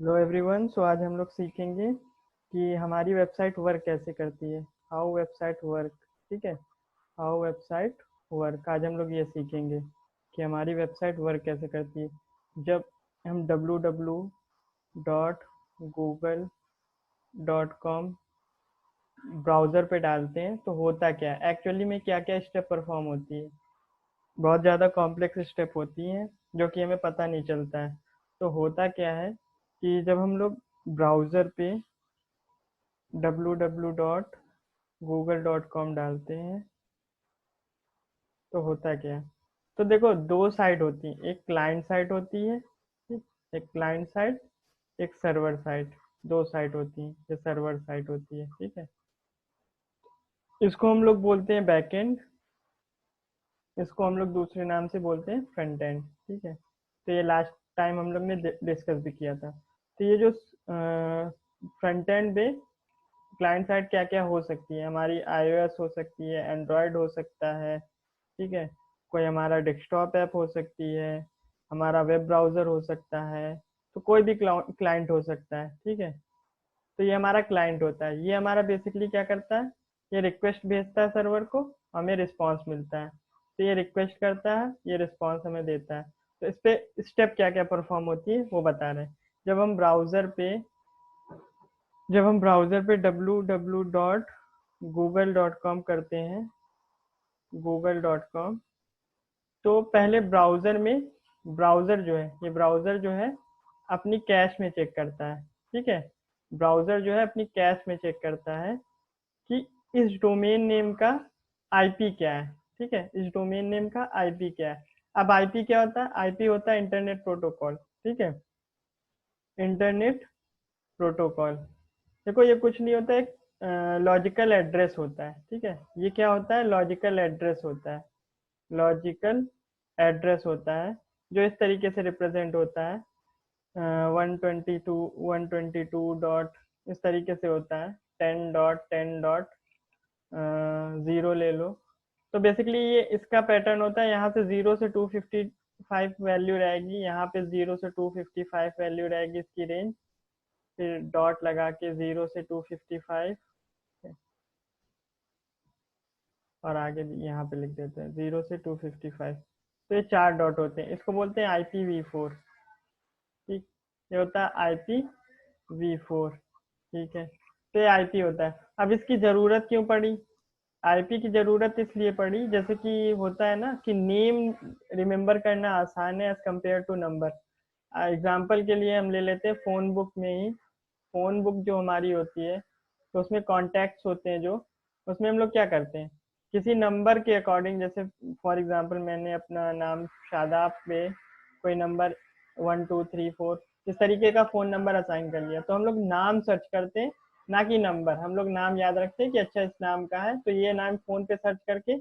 Hello everyone. सो आज हम लोग सीखेंगे कि हमारी वेबसाइट वर्क कैसे करती है। How website work. ठीक है, हाउ वेबसाइट वर्क। आज हम लोग ये सीखेंगे कि हमारी वेबसाइट वर्क कैसे करती है। जब हम www.google.com ब्राउज़र पे डालते हैं तो होता क्या है, एक्चुअली में क्या क्या स्टेप परफॉर्म होती है। बहुत ज़्यादा कॉम्प्लेक्स स्टेप होती हैं जो कि हमें पता नहीं चलता है। तो होता क्या है कि जब हम लोग ब्राउज़र पे www.google.com डालते हैं तो होता क्या है। तो देखो, दो साइट होती है, एक क्लाइंट साइट होती है, ठीक? एक क्लाइंट साइट, एक सर्वर साइट। दो साइट होती है, ये सर्वर साइट होती है, ठीक है। इसको हम लोग बोलते हैं बैकएंड, इसको हम लोग दूसरे नाम से बोलते हैं फ्रंट एंड, ठीक है। तो ये लास्ट टाइम हम लोग ने डिस्कस भी किया था। तो ये जो फ्रंट एंड पे क्लाइंट साइड क्या क्या हो सकती है, हमारी iOS हो सकती है, एंड्रॉयड हो सकता है, ठीक है। कोई हमारा डेस्कटॉप ऐप हो सकती है, हमारा वेब ब्राउज़र हो सकता है। तो कोई भी क्लाइंट हो सकता है, ठीक है। तो ये हमारा क्लाइंट होता है। ये हमारा बेसिकली क्या करता है, ये रिक्वेस्ट भेजता है सर्वर को, हमें रिस्पांस मिलता है। तो ये रिक्वेस्ट करता है, ये रिस्पांस हमें देता है। तो इस पे स्टेप क्या क्या परफॉर्म होती है वो बता रहे हैं। जब हम ब्राउज़र पे जब हम ब्राउज़र पे www.google.com करते हैं, google.com, तो पहले ब्राउज़र जो है, ये ब्राउज़र जो है अपनी कैश में चेक करता है, ठीक है। ब्राउज़र जो है अपनी कैश में चेक करता है कि इस डोमेन नेम का आईपी क्या है, ठीक है। इस डोमेन नेम का आईपी क्या है। अब आईपी क्या होता है, आईपी होता है इंटरनेट प्रोटोकॉल, ठीक है। इंटरनेट प्रोटोकॉल, देखो ये कुछ नहीं होता, एक लॉजिकल एड्रेस होता है, ठीक है। ये क्या होता है, लॉजिकल एड्रेस होता है। लॉजिकल एड्रेस होता है जो इस तरीके से रिप्रेजेंट होता है, 122 डॉट, इस तरीके से होता है, 10.10 डॉट, ज़ीरो ले लो। तो बेसिकली ये इसका पैटर्न होता है, यहाँ से 0 से 255 वैल्यू रहेगी, यहाँ पे 0 से 255 वैल्यू रहेगी इसकी रेंज। फिर डॉट लगा के 0 से 255, और आगे भी यहाँ पे लिख देते हैं 0 से 255। तो ये चार डॉट होते हैं, इसको बोलते हैं IPv4, ठीक। ये होता है IPv4, ठीक है। तो ये आईपी होता है। अब इसकी ज़रूरत क्यों पड़ी, आईपी की ज़रूरत इसलिए पड़ी, जैसे कि होता है ना कि नेम रिमेम्बर करना आसान है as compare to number. Example के लिए हम ले लेते हैं फ़ोन बुक में ही। फ़ोन बुक जो हमारी होती है, तो उसमें कॉन्टैक्ट्स होते हैं जो, उसमें हम लोग क्या करते हैं, किसी नंबर के अकॉर्डिंग, जैसे फॉर एग्जांपल मैंने अपना नाम शादाब पे कोई नंबर 1234, इस तरीके का फ़ोन नंबर असाइन कर लिया, तो हम लोग नाम सर्च करते हैं, ना कि नंबर। हम लोग नाम याद रखते हैं कि अच्छा इस नाम का है, तो ये नाम फ़ोन पे सर्च करके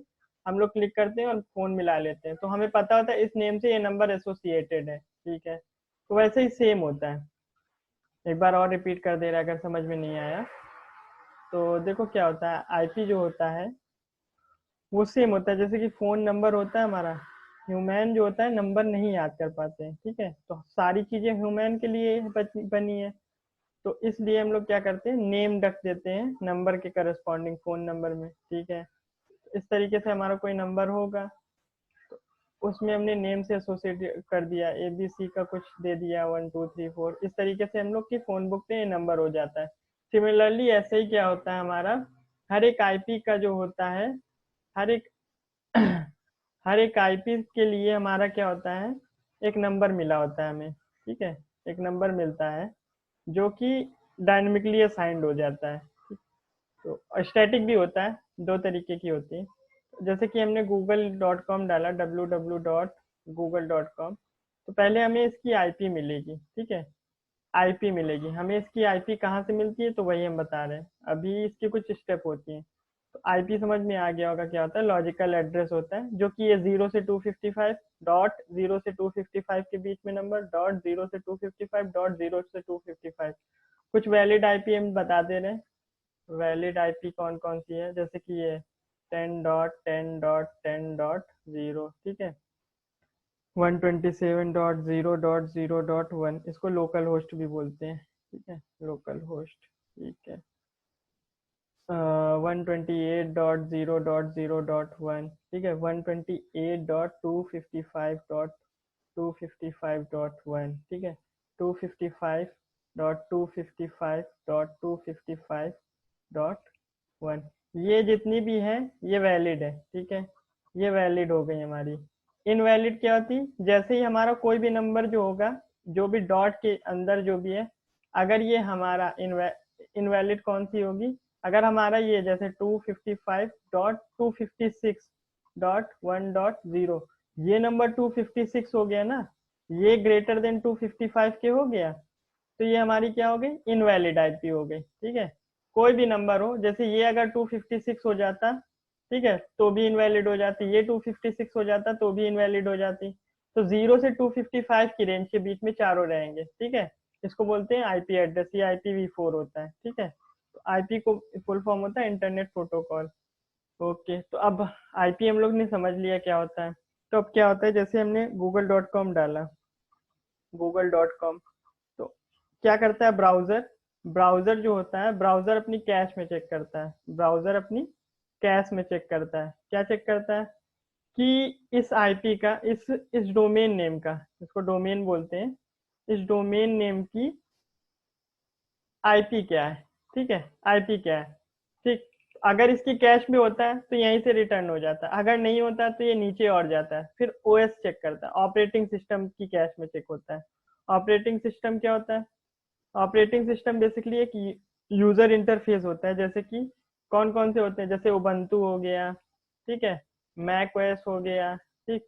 हम लोग क्लिक करते हैं और फ़ोन मिला लेते हैं, तो हमें पता होता है इस नेम से ये नंबर एसोसिएटेड है, ठीक है। तो वैसे ही सेम होता है। एक बार और रिपीट कर दे रहा अगर समझ में नहीं आया। तो देखो क्या होता है, आईपी जो होता है वो सेम होता है, जैसे कि फ़ोन नंबर होता है हमारा। ह्यूमन जो होता है नंबर नहीं याद कर पाते हैं, ठीक है। तो सारी चीज़ें ह्यूमन के लिए बनी है। तो इसलिए हम लोग क्या करते हैं, नेम रख देते हैं नंबर के करस्पॉन्डिंग फ़ोन नंबर में, ठीक है। इस तरीके से हमारा कोई नंबर होगा, उसमें हमने नेम से एसोसिएट कर दिया, ABC का कुछ दे दिया, 1234, इस तरीके से हम लोग की फ़ोन बुक पे ये नंबर हो जाता है। सिमिलरली ऐसे ही क्या होता है हमारा, हर एक आईपी का जो होता है, हर एक हर एक आईपी के लिए हमारा क्या होता है, एक नंबर मिला होता है हमें, ठीक है। एक नंबर मिलता है जो कि डायनेमिकली असाइंड हो जाता है। तो स्टैटिक भी होता है, दो तरीके की होती है। जैसे कि हमने google.com डाला, www.google.com, तो पहले हमें इसकी आईपी मिलेगी, ठीक है। आईपी मिलेगी हमें, इसकी आईपी कहाँ से मिलती है तो वही हम बता रहे हैं। अभी इसकी कुछ स्टेप होती हैं। तो आईपी समझ में आ गया होगा क्या होता है, लॉजिकल एड्रेस होता है, जो कि ये 0 से 255 डॉट, 0 से 255 के बीच में नंबर, डॉट, 0 से 255 डॉट, 0 से 255। कुछ वैलिड आईपी हम बता दे रहे हैं। वैलिड आईपी कौन कौन सी है, जैसे कि ये 10.10.10.0, ठीक है। 127.0.0.1 इसको लोकल होस्ट भी बोलते हैं, ठीक है, लोकल होस्ट, ठीक है। 128.0.0.1, ठीक है, 128.255.255.1, ठीक है, 255.255.255.1, ये जितनी भी है ये वैलिड है, ठीक है, ये वैलिड हो गई हमारी। इनवैलिड क्या होती, जैसे ही हमारा कोई भी नंबर जो होगा, जो भी डॉट के अंदर जो भी है, अगर ये हमारा इनवैलिड कौन सी होगी, अगर हमारा ये जैसे 255.256.1.0 ये नंबर 256 हो गया ना, ये ग्रेटर देन 255 के हो गया, तो ये हमारी क्या हो गई, इनवैलिड आईपी हो गई, ठीक है। कोई भी नंबर हो, जैसे ये अगर 256 हो जाता, ठीक है, तो भी इनवैलिड हो जाती, ये 256 हो जाता तो भी इनवैलिड हो जाती। तो 0 से 255 की रेंज के बीच में चारों रहेंगे, ठीक है। इसको बोलते हैं आईपी एड्रेस, ये IPv4 होता है, ठीक है। तो आईपी को फुल फॉर्म होता है इंटरनेट प्रोटोकॉल। ओके, तो अब आईपी हम लोग ने समझ लिया क्या होता है। तो अब क्या होता है, जैसे हमने google.com डाला, google.com, तो क्या करता है ब्राउजर, ब्राउजर जो होता है, ब्राउजर अपनी कैश में चेक करता है, ब्राउजर अपनी कैश में चेक करता है, क्या चेक करता है कि इस आईपी का, इस डोमेन नेम का, इसको डोमेन बोलते हैं, इस डोमेन नेम की आईपी क्या है, ठीक है, आईपी क्या है, ठीक। अगर इसकी कैश में होता है तो यहीं से रिटर्न हो जाता है, अगर नहीं होता तो ये नीचे और जाता है, फिर ओएस चेक करता है, ऑपरेटिंग सिस्टम की कैश में चेक होता है। ऑपरेटिंग सिस्टम क्या होता है, ऑपरेटिंग सिस्टम बेसिकली एक यूजर इंटरफेस होता है, जैसे कि कौन कौन से होते हैं, जैसे उबंटू हो गया, ठीक है, मैक ओएस हो गया, ठीक,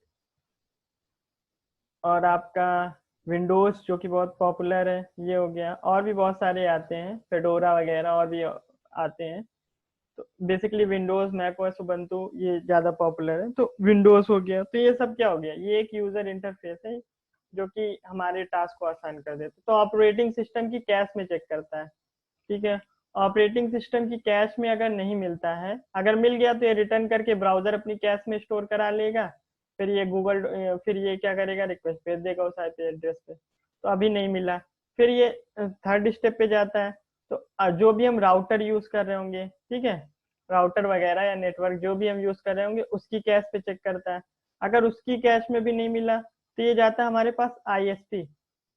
और आपका विंडोज जो कि बहुत पॉपुलर है ये हो गया, और भी बहुत सारे आते हैं, फेडोरा वगैरह और भी आते हैं। तो basically Windows, Mac OS, Ubuntu ये ज्यादा पॉपुलर है, तो विंडोज हो गया, तो ये सब क्या हो गया, ये एक यूजर इंटरफेस है जो कि हमारे टास्क को आसान कर देता है। तो ऑपरेटिंग सिस्टम की कैश में चेक करता है, ठीक है। ऑपरेटिंग सिस्टम की कैश में अगर नहीं मिलता है, अगर मिल गया तो ये रिटर्न करके ब्राउजर अपनी कैश में स्टोर करा लेगा, फिर ये फिर ये क्या करेगा, रिक्वेस्ट भेज देगा उस आईपी एड्रेस पे। तो अभी नहीं मिला, फिर ये थर्ड स्टेप पे जाता है। तो जो भी हम राउटर यूज कर रहे होंगे, ठीक है, राउटर वगैरह या नेटवर्क जो भी हम यूज कर रहे होंगे उसकी कैश पे चेक करता है। अगर उसकी कैश में भी नहीं मिला तो ये जाता है हमारे पास आईएसपी।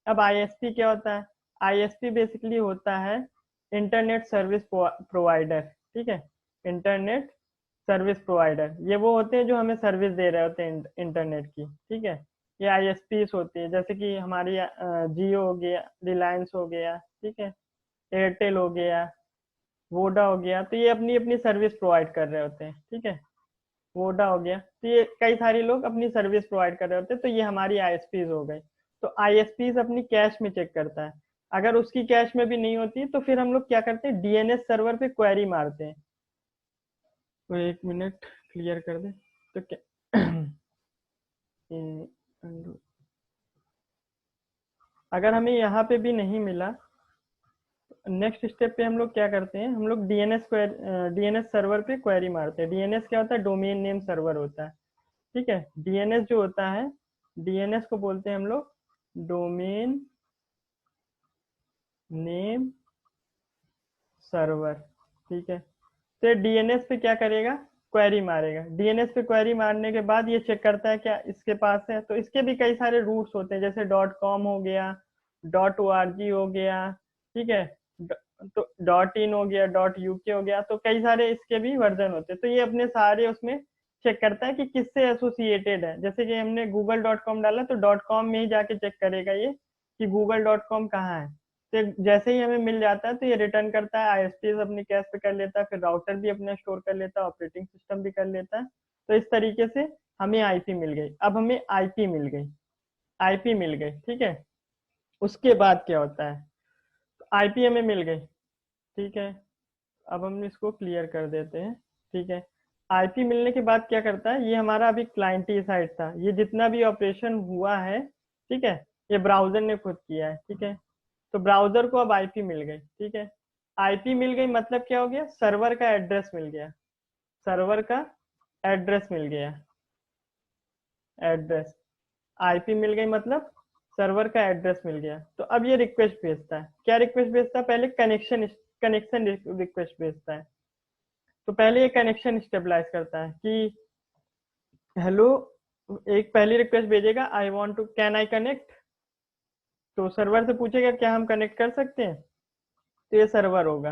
अब आईएसपी क्या होता है, आईएसपी बेसिकली होता है इंटरनेट सर्विस प्रोवाइडर, ठीक है, इंटरनेट सर्विस प्रोवाइडर, ये वो होते हैं जो हमें सर्विस दे रहे होते हैं इंटरनेट की, ठीक है। ये आईएसपीस होती है, जैसे कि हमारी जियो हो गया, रिलायंस हो गया, ठीक है, एयरटेल हो गया, वोडा हो गया, तो ये अपनी अपनी सर्विस प्रोवाइड कर रहे होते हैं, ठीक है। वोडा हो गया, तो ये कई सारे लोग अपनी सर्विस प्रोवाइड कर रहे होते हैं, तो ये हमारी आईएसपीज हो गई। तो आईएसपीज अपनी कैश में चेक करता है, अगर उसकी कैश में भी नहीं होती तो फिर हम लोग क्या करते हैं, डीएनएस सर्वर पे क्वेरी मारते हैं। तो एक मिनट क्लियर कर दे, तो क्या अगर हमें यहाँ पे भी नहीं मिला, नेक्स्ट स्टेप पे हम लोग क्या करते हैं, हम लोग डीएनएस सर्वर पे क्वेरी मारते हैं। डीएनएस क्या होता है, डोमेन नेम सर्वर होता है, ठीक है। डीएनएस जो होता है, डीएनएस को बोलते हैं हम लोग डोमेन नेम सर्वर, ठीक है। तो डीएनएस पे क्या करेगा, क्वेरी मारेगा, डीएनएस पे क्वेरी मारने के बाद ये चेक करता है क्या इसके पास है, तो इसके भी कई सारे रूट्स होते हैं, जैसे .com हो गया, .org हो गया, ठीक है, तो .in हो गया, .uk हो गया, तो कई सारे इसके भी वर्जन होते हैं। तो ये अपने सारे उसमें चेक करता है कि किससे एसोसिएटेड है, जैसे कि हमने google.com डाला तो .com में ही जाके चेक करेगा ये कि google.com कहाँ है। तो जैसे ही हमें मिल जाता है तो ये रिटर्न करता है, आईएसपीज अपनी कैश पे कर लेता है, फिर राउटर भी अपने स्टोर कर लेता है, ऑपरेटिंग सिस्टम भी कर लेता है। तो इस तरीके से हमें आईपी मिल गई। अब हमें आईपी मिल गई, आईपी मिल गई, ठीक है। उसके बाद क्या होता है, तो आईपी हमें मिल गई, ठीक है। अब हम इसको क्लियर कर देते हैं, ठीक है। आईपी मिलने के बाद क्या करता है, ये हमारा अभी क्लाइंट साइड था, ये जितना भी ऑपरेशन हुआ है, ठीक है, ये ब्राउजर ने खुद किया है, ठीक है। तो ब्राउजर को अब आईपी मिल गई, ठीक है। आईपी मिल गई मतलब क्या हो गया, सर्वर का एड्रेस मिल गया, सर्वर का एड्रेस मिल गया, एड्रेस। आईपी मिल गई मतलब सर्वर का एड्रेस मिल गया। तो अब ये रिक्वेस्ट भेजता है, क्या रिक्वेस्ट भेजता है, पहले कनेक्शन रिक्वेस्ट भेजता है। तो पहले ये कनेक्शन स्टेबलाइज करता है कि हेलो, एक पहली रिक्वेस्ट भेजेगा, I want to can I connect. तो सर्वर से पूछेगा क्या हम कनेक्ट कर सकते हैं, तो ये सर्वर होगा।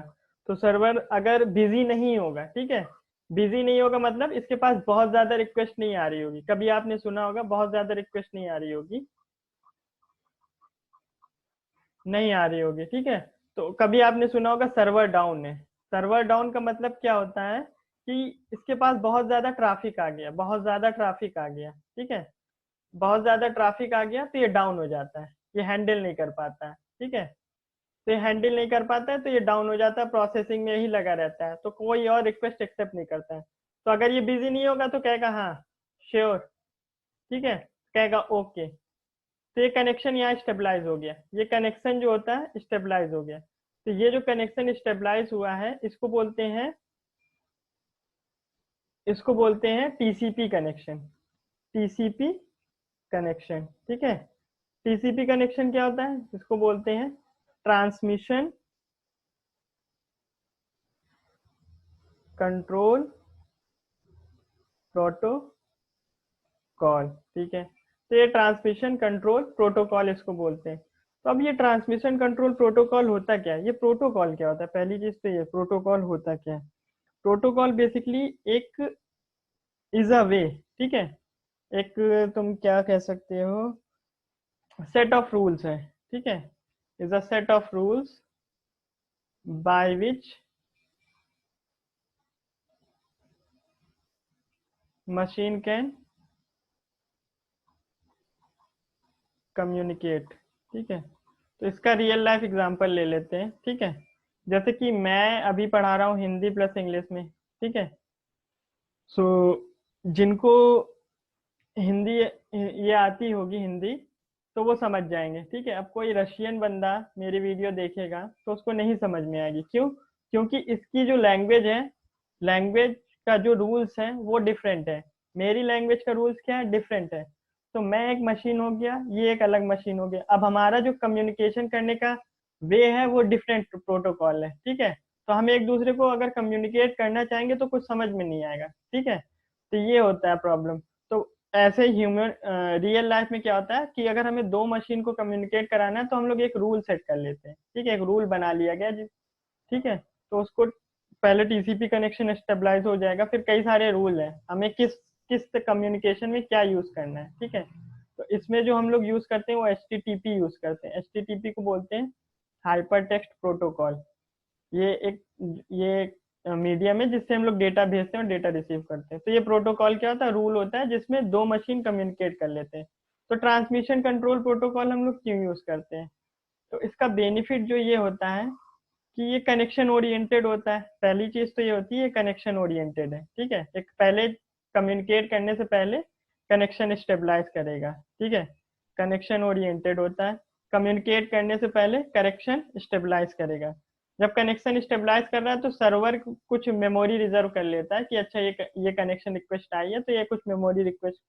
तो सर्वर अगर बिजी नहीं होगा, ठीक है, बिजी नहीं होगा मतलब इसके पास बहुत ज्यादा रिक्वेस्ट नहीं आ रही होगी। कभी आपने सुना होगा बहुत ज्यादा रिक्वेस्ट नहीं आ रही होगी, नहीं आ रही होगी, ठीक है। तो कभी आपने सुना होगा सर्वर डाउन है। सर्वर डाउन का मतलब क्या होता है कि इसके पास बहुत ज्यादा ट्रैफिक आ गया, बहुत ज्यादा ट्रैफिक आ गया, ठीक है, बहुत ज्यादा ट्रैफिक आ गया तो ये डाउन हो जाता है, ये हैंडल नहीं कर पाता है, ठीक है। तो ये हैंडल नहीं कर पाता है तो ये डाउन हो जाता है, प्रोसेसिंग में ही लगा रहता है, तो कोई और रिक्वेस्ट एक्सेप्ट नहीं करता है। तो अगर ये बिजी नहीं होगा तो कहेगा हाँ श्योर, ठीक है, कहेगा ओके। तो ये कनेक्शन यहाँ स्टेबलाइज हो गया, ये कनेक्शन जो होता है स्टेबलाइज हो गया। तो ये जो कनेक्शन स्टेबलाइज हुआ है इसको बोलते हैं टीसीपी कनेक्शन, टीसीपी कनेक्शन, ठीक है। टीसीपी कनेक्शन क्या होता है, इसको बोलते हैं ट्रांसमिशन कंट्रोल प्रोटोकॉल, ठीक है। तो ये ट्रांसमिशन कंट्रोल प्रोटोकॉल इसको बोलते हैं। तो अब ये ट्रांसमिशन कंट्रोल प्रोटोकॉल होता क्या है, ये प्रोटोकॉल क्या होता है, पहली चीज तो ये प्रोटोकॉल होता क्या है। प्रोटोकॉल बेसिकली एक इज अ वे, ठीक है, एक तुम क्या कह सकते हो, सेट ऑफ रूल्स है, ठीक है, is a set of rules by which machine can communicate, ठीक है। तो इसका रियल लाइफ एग्जांपल ले लेते हैं, ठीक है। जैसे कि मैं अभी पढ़ा रहा हूँ हिंदी प्लस इंग्लिश में, ठीक है। सो जिनको हिंदी ये आती होगी हिंदी, तो वो समझ जाएंगे, ठीक है। अब कोई रशियन बंदा मेरी वीडियो देखेगा तो उसको नहीं समझ में आएगी, क्यों, क्योंकि इसकी जो लैंग्वेज है, लैंग्वेज का जो रूल्स है वो डिफरेंट है। मेरी लैंग्वेज का रूल्स क्या है, डिफरेंट है। तो मैं एक मशीन हो गया, ये एक अलग मशीन हो गया, अब हमारा जो कम्युनिकेशन करने का वे है वो डिफरेंट प्रोटोकॉल है, ठीक है। तो हम एक दूसरे को अगर कम्युनिकेट करना चाहेंगे तो कुछ समझ में नहीं आएगा, ठीक है। तो ये होता है प्रॉब्लम। तो ऐसे ह्यूमन रियल लाइफ में क्या होता है कि अगर हमें दो मशीन को कम्युनिकेट कराना है तो हम लोग एक रूल सेट कर लेते हैं, ठीक है, एक रूल बना लिया गया ठीक है। तो उसको पहले टीसीपी कनेक्शन स्टेबलाइज हो जाएगा, फिर कई सारे रूल हैं हमें किस किस कम्युनिकेशन में क्या यूज करना है, ठीक है। तो इसमें जो हम लोग यूज करते हैं वो एचटीटीपी यूज करते हैं, एचटीटीपी को बोलते हैं हाइपर टेक्स्ट प्रोटोकॉल। ये एक मीडियम है जिससे हम लोग डेटा भेजते हैं और डेटा रिसीव करते हैं। तो ये प्रोटोकॉल क्या होता है, रूल होता है जिसमें दो मशीन कम्युनिकेट कर लेते हैं। तो ट्रांसमिशन कंट्रोल प्रोटोकॉल हम लोग क्यों यूज करते हैं, तो इसका बेनिफिट जो ये होता है कि ये कनेक्शन ओरिएंटेड होता है। पहली चीज तो ये होती है कनेक्शन ओरिएंटेड है, ठीक है, एक पहले कम्युनिकेट करने से पहले कनेक्शन स्टेबलाइज करेगा, ठीक है, कनेक्शन ओरिएंटेड होता है। कम्युनिकेट करने से पहले कनेक्शन स्टेबलाइज करेगा। जब कनेक्शन स्टेबलाइज कर रहा है तो सर्वर कुछ मेमोरी रिजर्व कर लेता है कि अच्छा ये कनेक्शन रिक्वेस्ट आई है तो ये कुछ मेमोरी रिक्वेस्ट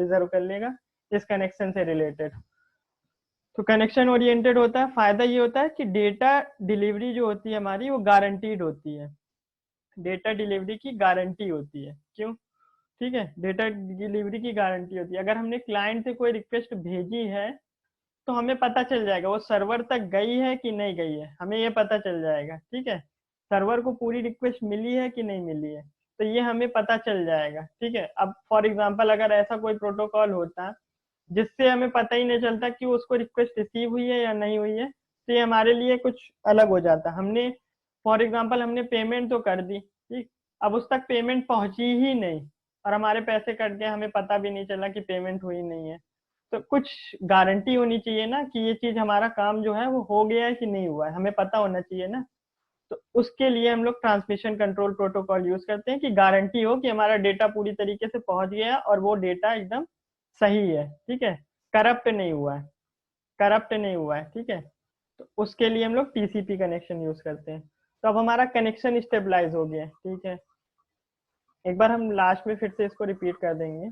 रिजर्व कर लेगा इस कनेक्शन से रिलेटेड। तो कनेक्शन ओरिएंटेड होता है, फायदा ये होता है कि डेटा डिलीवरी जो होती है हमारी वो गारंटीड होती है, डेटा डिलीवरी की गारंटी होती है, क्यों, ठीक है, डेटा डिलीवरी की गारंटी होती है। अगर हमने क्लाइंट से कोई रिक्वेस्ट भेजी है तो हमें पता चल जाएगा वो सर्वर तक गई है कि नहीं गई है, हमें ये पता चल जाएगा, ठीक है। सर्वर को पूरी रिक्वेस्ट मिली है कि नहीं मिली है, तो ये हमें पता चल जाएगा, ठीक है। अब फॉर एग्जांपल अगर ऐसा कोई प्रोटोकॉल होता जिससे हमें पता ही नहीं चलता कि उसको रिक्वेस्ट रिसीव हुई है या नहीं हुई है, तो ये हमारे लिए कुछ अलग हो जाता। हमने फॉर एग्जांपल हमने पेमेंट तो कर दी, ठीक, अब उस तक पेमेंट पहुंची ही नहीं और हमारे पैसे कट गए, हमें पता भी नहीं चला कि पेमेंट हुई नहीं है। तो कुछ गारंटी होनी चाहिए ना कि ये चीज हमारा काम जो है वो हो गया है कि नहीं हुआ है, हमें पता होना चाहिए ना। तो उसके लिए हम लोग ट्रांसमिशन कंट्रोल प्रोटोकॉल यूज करते हैं कि गारंटी हो कि हमारा डेटा पूरी तरीके से पहुंच गया और वो डेटा एकदम सही है, ठीक है, करप्ट नहीं हुआ है, करप्ट नहीं हुआ है, ठीक है। तो उसके लिए हम लोग टीसीपी कनेक्शन यूज करते हैं। तो अब हमारा कनेक्शन स्टेबलाइज हो गया, ठीक है। एक बार हम लास्ट में फिर से इसको रिपीट कर देंगे।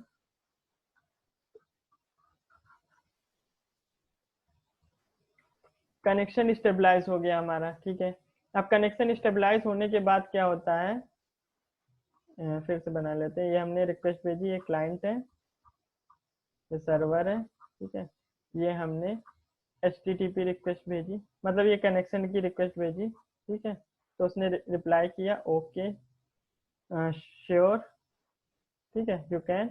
कनेक्शन स्टेबलाइज हो गया हमारा, ठीक है। अब कनेक्शन स्टेबलाइज होने के बाद क्या होता है, फिर से बना लेते हैं। ये हमने रिक्वेस्ट भेजी, ये क्लाइंट है, ये सर्वर है, ठीक है। ये हमने HTTP रिक्वेस्ट भेजी, मतलब ये कनेक्शन की रिक्वेस्ट भेजी, ठीक है। तो उसने रिप्लाई किया ओके श्योर, ठीक है, यू कैन।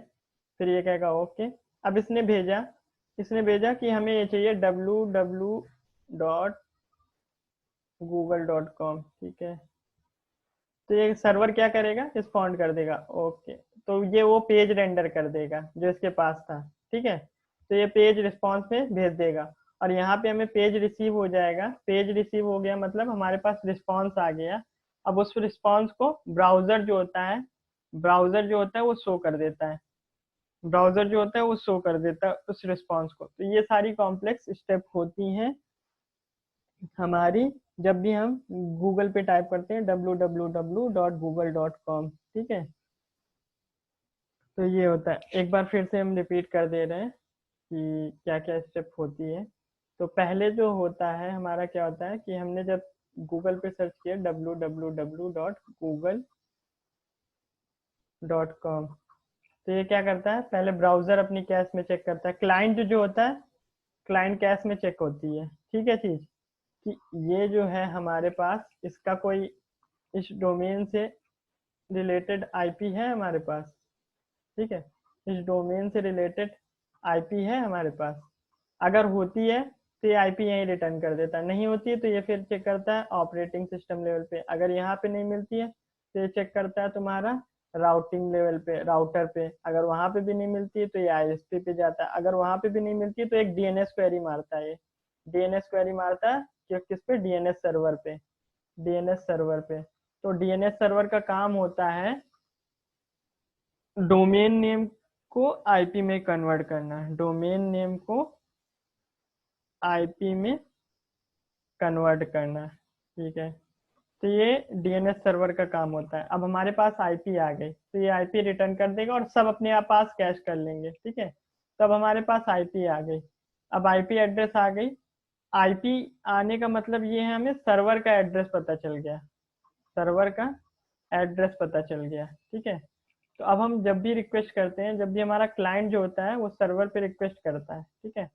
फिर ये कहेगा ओके। अब इसने भेजा कि हमें ये चाहिए www.google.com, ठीक है। तो ये सर्वर क्या करेगा, रिस्पॉन्ड कर देगा ओके। तो ये वो पेज रेंडर कर देगा जो इसके पास था, ठीक है। तो ये पेज रिस्पॉन्स में भेज देगा, और यहाँ पे हमें पेज रिसीव हो जाएगा। पेज रिसीव हो गया मतलब हमारे पास रिस्पॉन्स आ गया। अब उस रिस्पॉन्स को ब्राउजर जो होता है वो शो कर देता है। ब्राउजर जो होता है वो शो कर देता है उस रिस्पॉन्स को। तो ये सारी कॉम्प्लेक्स स्टेप होती हैं हमारी, जब भी हम गूगल पे टाइप करते हैं www.google.com, ठीक है। तो ये होता है, एक बार फिर से हम रिपीट कर दे रहे हैं कि क्या क्या स्टेप होती है। तो पहले जो होता है हमारा, क्या होता है कि हमने जब गूगल पे सर्च किया www.google.com, तो ये क्या करता है, पहले ब्राउजर अपनी कैश में चेक करता है। क्लाइंट जो होता है, क्लाइंट कैश में चेक होती है, ठीक है चीज, कि ये जो है हमारे पास इसका कोई इस डोमेन से रिलेटेड आईपी है हमारे पास, ठीक है। इस डोमेन से रिलेटेड आईपी है हमारे पास। अगर होती है तो ये आईपी यहीं रिटर्न कर देता है, नहीं होती है तो ये फिर चेक करता है ऑपरेटिंग सिस्टम लेवल पे। अगर यहाँ पे नहीं मिलती है तो ये चेक करता है तुम्हारा राउटिंग लेवल पे, राउटर पे। अगर वहां पे भी नहीं मिलती है तो ये आईएसपी पे जाता है। अगर वहां पे भी नहीं मिलती है तो एक डीएनएस क्वेरी मारता है, ये डीएनएस क्वेरी मारता है किस पे, डीएनएस सर्वर पे। डीएनएस सर्वर पे, तो डीएनएस सर्वर का काम होता है डोमेन नेम को आईपी में कन्वर्ट करना, डोमेन नेम को आईपी में कन्वर्ट करना, ठीक है। तो ये डीएनएस सर्वर का काम होता है। अब हमारे पास आईपी आ गई तो ये आईपी रिटर्न कर देगा और सब अपने आप पास कैश कर लेंगे, ठीक है। तब हमारे पास आईपी आ गई। अब आईपी एड्रेस आ गई। आईपी आने का मतलब ये है हमें सर्वर का एड्रेस पता चल गया, सर्वर का एड्रेस पता चल गया, ठीक है। तो अब हम जब भी रिक्वेस्ट करते हैं, जब भी हमारा क्लाइंट जो होता है वो सर्वर पे रिक्वेस्ट करता है, ठीक है।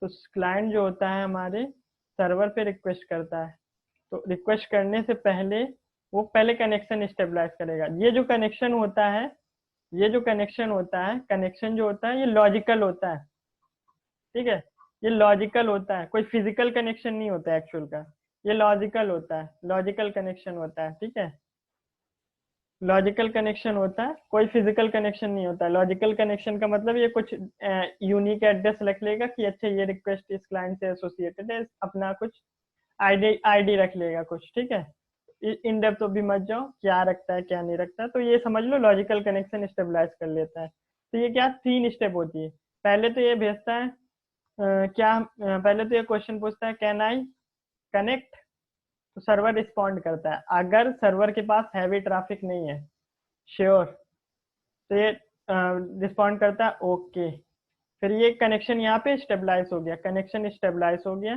तो क्लाइंट जो होता है हमारे सर्वर पे रिक्वेस्ट करता है, तो रिक्वेस्ट करने से पहले वो पहले कनेक्शन स्टेबलाइज करेगा। ये जो कनेक्शन होता है, कनेक्शन जो होता है ये लॉजिकल होता है, ठीक है। ये लॉजिकल होता है, कोई फिजिकल कनेक्शन नहीं होता है एक्चुअल का। ये लॉजिकल होता है, लॉजिकल कनेक्शन होता है, ठीक है। लॉजिकल कनेक्शन होता है, कोई फिजिकल कनेक्शन नहीं होता है। लॉजिकल कनेक्शन का मतलब ये कुछ यूनिक एड्रेस रख लेगा कि अच्छा ये रिक्वेस्ट इस क्लाइंट से एसोसिएटेड है, अपना कुछ आईडी आईडी रख लेगा कुछ, ठीक है। इन डेप्थ तो भी मत जाओ क्या रखता है क्या नहीं रखता, तो ये समझ लो लॉजिकल कनेक्शन स्टेबलाइज कर लेता है। तो ये क्या 3 स्टेप होती है। पहले तो ये भेजता है पहले तो ये क्वेश्चन पूछता है कैन आई कनेक्ट, तो सर्वर रिस्पॉन्ड करता है। अगर सर्वर के पास हैवी ट्रैफिक नहीं है, श्योर, तो ये रिस्पॉन्ड करता है ओके। फिर ये कनेक्शन यहाँ पे स्टेबलाइज हो गया, कनेक्शन स्टेबलाइज हो गया,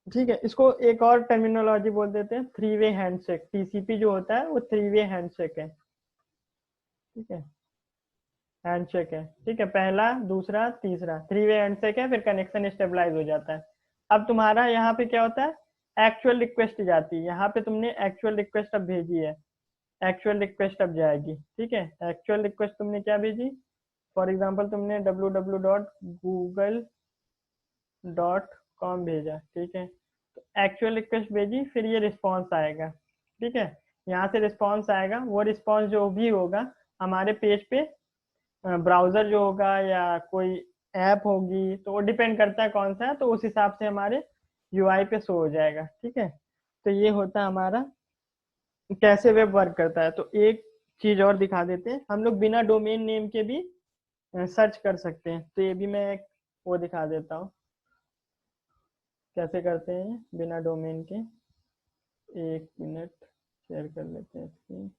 ठीक है। इसको एक और टर्मिनोलॉजी बोल देते हैं, 3 वे हैंडशेक। टीसीपी जो होता है वो 3 वे हैंडशेक है, ठीक है। हैंडशेक है, ठीक है, पहला दूसरा तीसरा 3 वे हैंडशेक है, फिर कनेक्शन स्टेबलाइज हो जाता है। अब तुम्हारा यहाँ पे क्या होता है, एक्चुअल रिक्वेस्ट जाती है। यहाँ पे तुमने एक्चुअल रिक्वेस्ट अब भेजी है, एक्चुअल रिक्वेस्ट अब जाएगी, ठीक है। एक्चुअल रिक्वेस्ट तुमने क्या भेजी, फॉर एग्जाम्पल तुमने www.google.com भेजा, ठीक है। तो एक्चुअल रिक्वेस्ट भेजी, फिर ये रिस्पॉन्स आएगा, ठीक है। यहाँ से रिस्पॉन्स आएगा, वो रिस्पॉन्स जो भी होगा हमारे पेज पे, ब्राउजर जो होगा या कोई ऐप होगी, तो वो डिपेंड करता है कौन सा है, तो उस हिसाब से हमारे यूआई पे शो हो जाएगा, ठीक है। तो ये होता है हमारा कैसे वेब वर्क करता है। तो एक चीज और दिखा देते हैं, हम लोग बिना डोमेन नेम के भी सर्च कर सकते हैं। तो ये भी मैं एक वो दिखा देता हूँ कैसे करते हैं बिना डोमेन के। एक मिनट, शेयर कर लेते हैं स्क्रीन।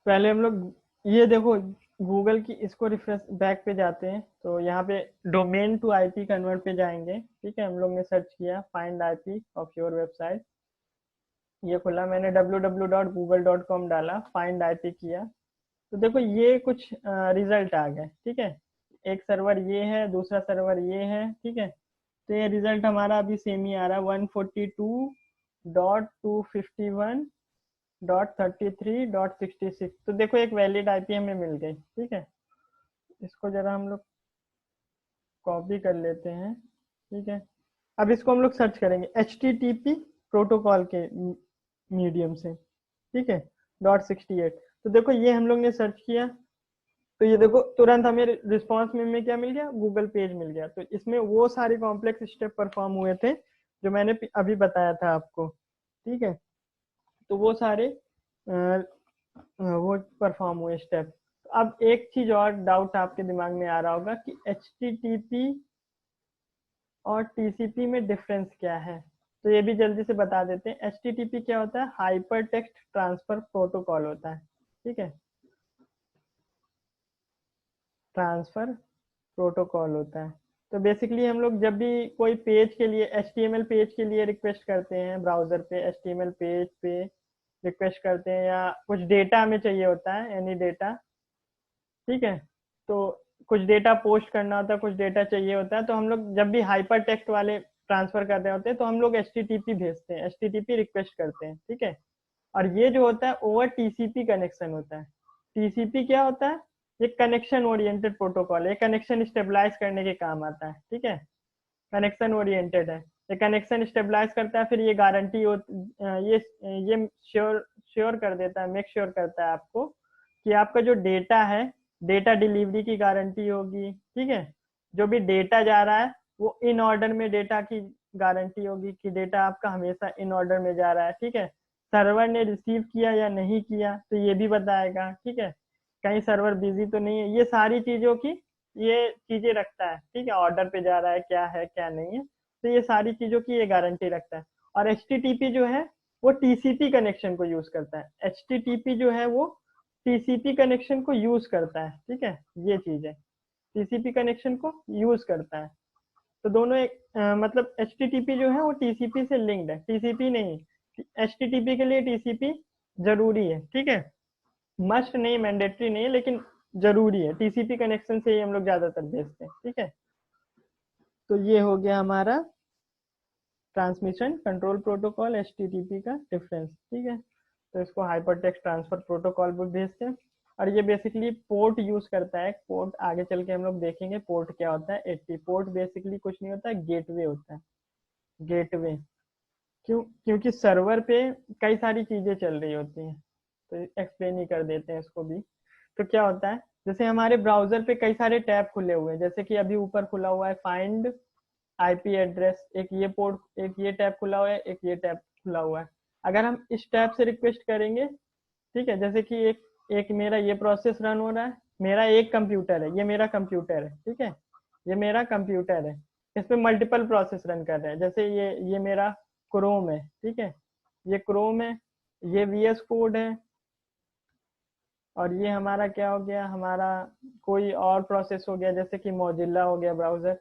पहले हम लोग ये देखो, गूगल की इसको रिफ्रेश बैक पे जाते हैं, तो यहाँ पे डोमेन टू आईपी कन्वर्ट पे जाएंगे। ठीक है, हम लोग ने सर्च किया find IP of your website, ये खुला, मैंने www.google.com डाला, फाइंड आईपी किया, तो देखो ये कुछ रिजल्ट आ गए। ठीक है, एक सर्वर ये है, दूसरा सर्वर ये है। ठीक है, तो ये रिजल्ट हमारा अभी सेम ही आ रहा है, 142.251.33.66। तो देखो एक वैलिड आईपी हमें मिल गई। ठीक है, इसको जरा हम लोग कॉपी कर लेते हैं। ठीक है, अब इसको हम लोग सर्च करेंगे HTTP प्रोटोकॉल के मीडियम से। ठीक है, .68। तो देखो ये हम लोग ने सर्च किया, तो ये देखो तुरंत हमें रिस्पांस में क्या मिल गया, गूगल पेज मिल गया। तो इसमें वो सारे कॉम्प्लेक्स स्टेप परफॉर्म हुए थे जो मैंने अभी बताया था आपको। ठीक है, तो वो सारे वो परफॉर्म हुए स्टेप। अब एक चीज और डाउट आपके दिमाग में आ रहा होगा कि HTTP और TCP में डिफरेंस क्या है, तो ये भी जल्दी से बता देते हैं। HTTP क्या होता है, हाइपर टेक्स्ट ट्रांसफर प्रोटोकॉल होता है। ठीक है, ट्रांसफर प्रोटोकॉल होता है। तो बेसिकली हम लोग जब भी कोई पेज के लिए, HTML पेज के लिए रिक्वेस्ट करते हैं ब्राउजर पे, HTML पेज पे रिक्वेस्ट करते हैं, या कुछ डेटा हमें चाहिए होता है, एनी डेटा। ठीक है, तो कुछ डेटा पोस्ट करना होता है, कुछ डेटा चाहिए होता है, तो हम लोग जब भी हाइपर टेक्स्ट वाले ट्रांसफर कर रहे होते हैं तो हम लोग HTTP भेजते हैं, HTTP रिक्वेस्ट करते हैं। ठीक है, और ये जो होता है ओवर TCP कनेक्शन होता है। TCP क्या होता है, ये कनेक्शन ओरिएंटेड प्रोटोकॉल है, कनेक्शन स्टेबलाइज करने के काम आता है। ठीक है, कनेक्शन ओरिएंटेड है, ये कनेक्शन स्टेबलाइज करता है, फिर ये गारंटी ये श्योर श्योर कर देता है, मेक श्योर करता है आपको कि आपका जो डेटा है, डेटा डिलीवरी की गारंटी होगी। ठीक है, जो भी डेटा जा रहा है वो इन ऑर्डर में डेटा की गारंटी होगी कि डेटा आपका हमेशा इन ऑर्डर में जा रहा है। ठीक है, सर्वर ने रिसीव किया या नहीं किया तो ये भी बताएगा। ठीक है, कहीं सर्वर बिजी तो नहीं है, ये सारी चीजों की ये चीजें रखता है। ठीक है, ऑर्डर पे जा रहा है क्या नहीं है, तो ये सारी चीजों की ये गारंटी रखता है। और HTTP जो है वो TCP कनेक्शन को यूज करता है, HTTP जो है वो TCP कनेक्शन को यूज करता है। ठीक है, ये चीज है, TCP कनेक्शन को यूज करता है। तो दोनों एक मतलब HTTP जो है वो TCP से लिंक्ड है, TCP नहीं। HTTP के लिए TCP जरूरी है। ठीक है, मस्ट नहीं, मैंडेटरी नहीं है, लेकिन जरूरी है। TCP कनेक्शन से ही हम लोग ज्यादातर भेजते हैं। ठीक है, तो ये हो गया हमारा ट्रांसमिशन कंट्रोल प्रोटोकॉल HTTP का डिफरेंस। ठीक है, तो इसको हाइपर टेक्स्ट ट्रांसफर प्रोटोकॉल भी भेजते हैं। और ये बेसिकली पोर्ट यूज करता है, पोर्ट आगे चल के हम लोग देखेंगे पोर्ट क्या होता है। 80 पोर्ट बेसिकली कुछ नहीं होता है, गेटवे होता है, गेटवे। क्योंकि सर्वर पे कई सारी चीजें चल रही होती हैं, तो एक्सप्लेन ही कर देते हैं इसको भी। तो क्या होता है, जैसे हमारे ब्राउजर पे कई सारे टैब खुले हुए हैं, जैसे कि अभी ऊपर खुला हुआ है फाइंड आईपी एड्रेस, एक ये पोर्ट, एक ये टैब खुला हुआ है, एक ये टैब खुला हुआ है। अगर हम इस टैब से रिक्वेस्ट करेंगे, ठीक है, जैसे कि एक मेरा ये प्रोसेस रन हो रहा है, मेरा एक कंप्यूटर है, ये मेरा कंप्यूटर है। ठीक है, ये मेरा कंप्यूटर है, इस पे मल्टीपल प्रोसेस रन कर रहे हैं। जैसे ये मेरा क्रोम है। ठीक है, ये क्रोम है, ये VS कोड है, और ये हमारा क्या हो गया, हमारा कोई और प्रोसेस हो गया, जैसे कि मोजिल्ला हो गया ब्राउजर।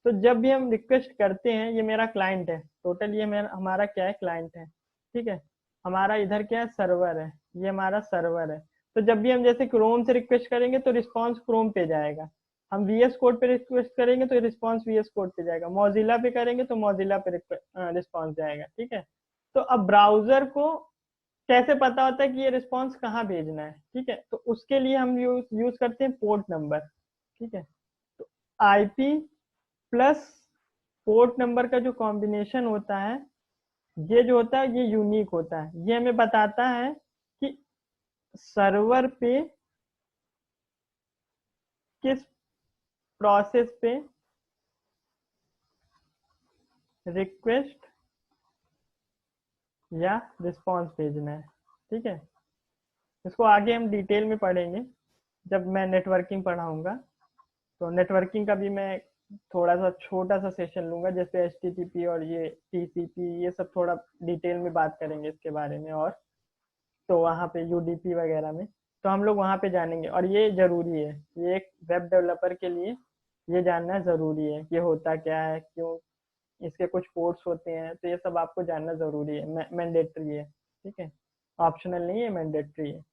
तो जब भी हम रिक्वेस्ट करते हैं, ये मेरा क्लाइंट है, टोटल ये मेरा हमारा क्या है, क्लाइंट है। ठीक है, हमारा इधर क्या है, सर्वर है, ये हमारा सर्वर है। तो जब भी हम जैसे क्रोम से रिक्वेस्ट करेंगे तो रिस्पॉन्स क्रोम पे जाएगा, हम VS कोड पे रिक्वेस्ट करेंगे तो रिस्पॉन्स VS कोड पे जाएगा, मोजिल्ला पे करेंगे तो मोजिल्ला पे रिस्पॉन्स जाएगा। ठीक है, तो अब ब्राउजर को कैसे पता होता है कि ये रिस्पॉन्स कहाँ भेजना है। ठीक है, तो उसके लिए हम यूज करते हैं पोर्ट नंबर। ठीक है, तो आईपी प्लस पोर्ट नंबर का जो कॉम्बिनेशन होता है, ये जो होता है ये यूनिक होता है, ये हमें बताता है कि सर्वर पे किस प्रोसेस पे रिक्वेस्ट या रिस्पॉन्स भेजना है। ठीक है, इसको आगे हम डिटेल में पढ़ेंगे जब मैं नेटवर्किंग पढ़ाऊंगा, तो नेटवर्किंग का भी मैं थोड़ा सा छोटा सा सेशन लूंगा, जैसे HTTP और ये TCP, ये सब थोड़ा डिटेल में बात करेंगे इसके बारे में। और तो वहाँ पे UDP वगैरह में, तो हम लोग वहाँ पे जानेंगे, और ये जरूरी है, ये एक वेब डेवलपर के लिए ये जानना जरूरी है, ये होता क्या है, क्यों इसके कुछ पोर्ट्स होते हैं, तो ये सब आपको जानना जरूरी है, मैंडेटरी है। ठीक है, ऑप्शनल नहीं है, मैंडेटरी है।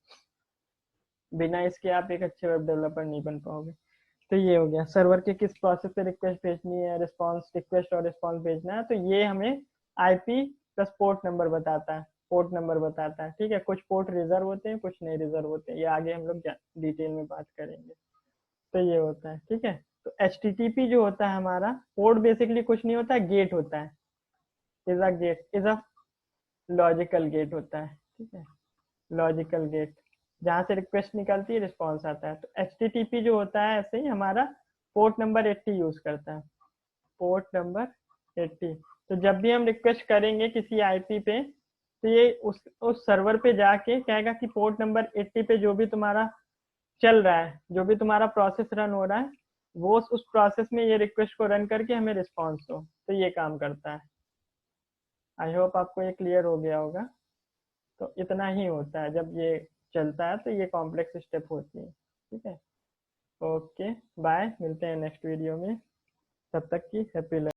बिना इसके आप एक अच्छे वेब डेवलपर नहीं बन पाओगे। तो ये हो गया सर्वर के किस प्रोसेस पे रिक्वेस्ट भेजनी है, रिस्पॉन्स, रिक्वेस्ट और रिस्पॉन्स भेजना है, तो ये हमें आईपी प्लस पोर्ट नंबर बताता है, पोर्ट नंबर बताता है। ठीक है, कुछ पोर्ट रिजर्व होते हैं, कुछ नहीं रिजर्व होते हैं, ये आगे हम लोग डिटेल में बात करेंगे। तो ये होता है। ठीक है, तो एच जो होता है हमारा पोर्ट, बेसिकली कुछ नहीं होता है, गेट होता है, is a gate, is a logical gate होता है। ठीक है, लॉजिकल गेट, जहां से रिक्वेस्ट निकलती है, रिस्पॉन्स आता है। तो एच जो होता है ऐसे ही हमारा पोर्ट नंबर 80 यूज करता है, पोर्ट नंबर 80। तो जब भी हम रिक्वेस्ट करेंगे किसी आईपी पे, तो ये उस सर्वर पे जाके कहेगा कि पोर्ट नंबर 80 पे जो भी तुम्हारा चल रहा है, जो भी तुम्हारा प्रोसेस रन हो रहा है, वो उस प्रोसेस में ये रिक्वेस्ट को रन करके हमें रिस्पॉन्स दो। तो ये काम करता है। आई होप आपको ये क्लियर हो गया होगा। तो इतना ही होता है जब ये चलता है, तो ये कॉम्प्लेक्स स्टेप होती है। ठीक है, ओके, बाय, मिलते हैं नेक्स्ट वीडियो में। तब तक की हैप्पी लर्निंग।